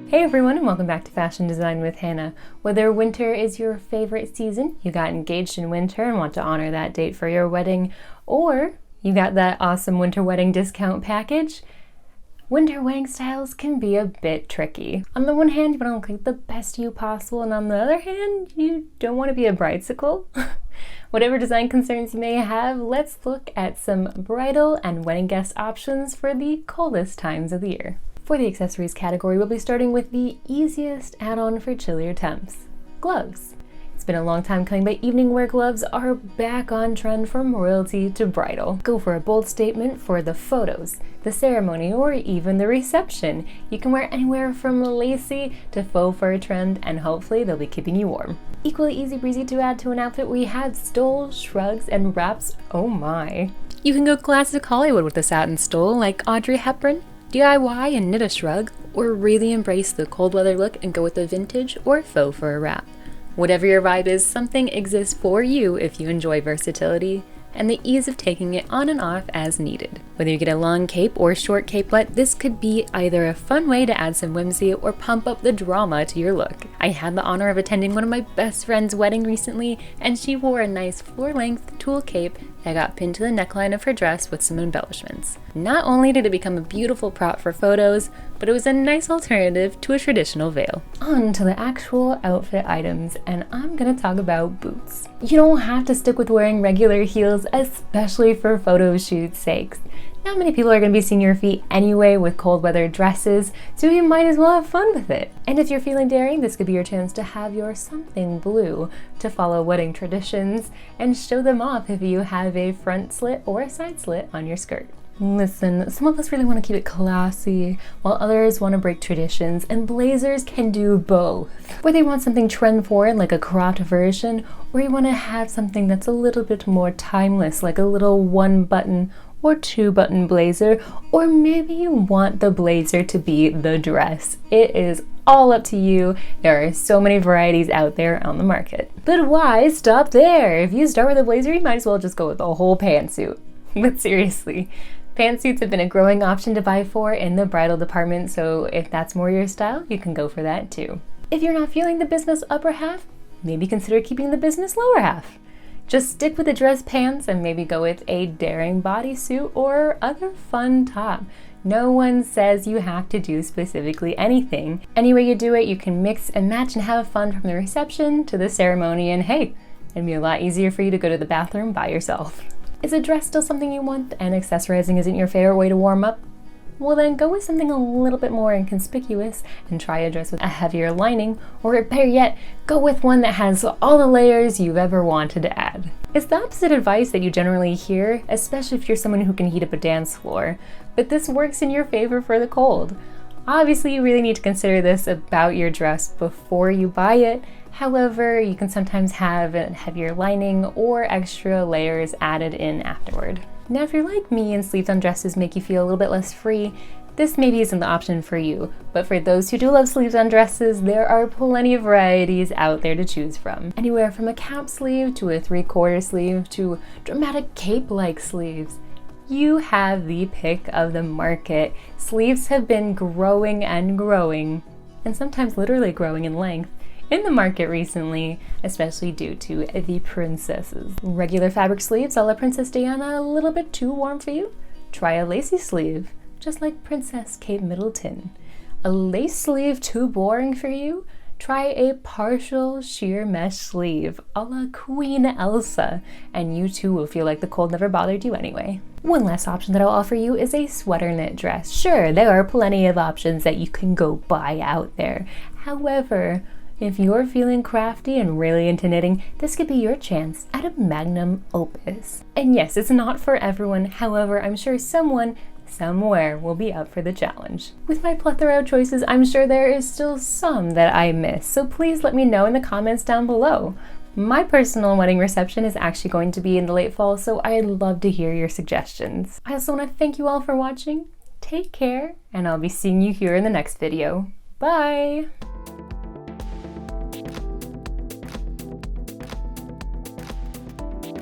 Hey everyone, and welcome back to Fashion Design with Hannah. Whether winter is your favorite season, you got engaged in winter and want to honor that date for your wedding, or you got that awesome winter wedding discount package, winter wedding styles can be a bit tricky. On the one hand, you want to look like the best you possible, and on the other hand, you don't want to be a bridesicle. Whatever design concerns you may have, let's look at some bridal and wedding guest options for the coldest times of the year. For the accessories category, we'll be starting with the easiest add-on for chillier temps, gloves. It's been a long time coming, but evening wear gloves are back on trend from royalty to bridal. Go for a bold statement for the photos, the ceremony, or even the reception. You can wear anywhere from lacy to faux fur trend, and hopefully they'll be keeping you warm. Equally easy breezy to add to an outfit, we have stole, shrugs, and wraps. Oh my. You can go classic Hollywood with a satin stole like Audrey Hepburn, DIY and knit a shrug, or really embrace the cold weather look and go with a vintage or faux fur wrap. Whatever your vibe is, something exists for you if you enjoy versatility and the ease of taking it on and off as needed. Whether you get a long cape or short capelet, this could be either a fun way to add some whimsy or pump up the drama to your look. I had the honor of attending one of my best friend's wedding recently, and she wore a nice floor-length tulle cape that got pinned to the neckline of her dress with some embellishments. Not only did it become a beautiful prop for photos, but it was a nice alternative to a traditional veil. On to the actual outfit items, and I'm gonna talk about boots. You don't have to stick with wearing regular heels, especially for photo shoot sakes. Not many people are going to be seeing your feet anyway with cold weather dresses, so you might as well have fun with it. And if you're feeling daring, this could be your chance to have your something blue to follow wedding traditions and show them off if you have a front slit or a side slit on your skirt. Listen, some of us really want to keep it classy, while others want to break traditions, and blazers can do both. Whether you want something trend-forward like a cropped version, or you want to have something that's a little bit more timeless like a little one-button or two-button blazer, or maybe you want the blazer to be the dress. It is all up to you. There are so many varieties out there on the market. But why stop there? If you start with a blazer, you might as well just go with the whole pantsuit. But seriously, pantsuits have been a growing option to buy for in the bridal department, so if that's more your style, you can go for that too. If you're not feeling the business upper half, maybe consider keeping the business lower half. Just stick with the dress pants and maybe go with a daring bodysuit or other fun top. No one says you have to do specifically anything. Any way you do it, you can mix and match and have fun from the reception to the ceremony, and hey, it'd be a lot easier for you to go to the bathroom by yourself. Is a dress still something you want and accessorizing isn't your favorite way to warm up? Well then go with something a little bit more inconspicuous and try a dress with a heavier lining, or better yet, go with one that has all the layers you've ever wanted to add. It's the opposite advice that you generally hear, especially if you're someone who can heat up a dance floor, but this works in your favor for the cold. Obviously, you really need to consider this about your dress before you buy it. However, you can sometimes have a heavier lining or extra layers added in afterward. Now, if you're like me and sleeves on dresses make you feel a little bit less free, this maybe isn't the option for you. But for those who do love sleeves on dresses, there are plenty of varieties out there to choose from. Anywhere from a cap sleeve to a 3/4 sleeve to dramatic cape-like sleeves. You have the pick of the market. Sleeves have been growing and growing, and sometimes literally growing in length, in the market recently, especially due to the princesses. Regular fabric sleeves a la Princess Diana a little bit too warm for you? Try a lacy sleeve, just like Princess Kate Middleton. A lace sleeve too boring for you? Try a partial sheer mesh sleeve a la Queen Elsa, and you too will feel like the cold never bothered you anyway. One last option that I'll offer you is a sweater knit dress. Sure, there are plenty of options that you can go buy out there. However, if you're feeling crafty and really into knitting, this could be your chance at a magnum opus. And yes, it's not for everyone, however, I'm sure someone somewhere will be up for the challenge. With my plethora of choices, I'm sure there is still some that I miss, so please let me know in the comments down below. My personal wedding reception is actually going to be in the late fall, so I'd love to hear your suggestions. I also want to thank you all for watching. Take care, and I'll be seeing you here in the next video. Bye!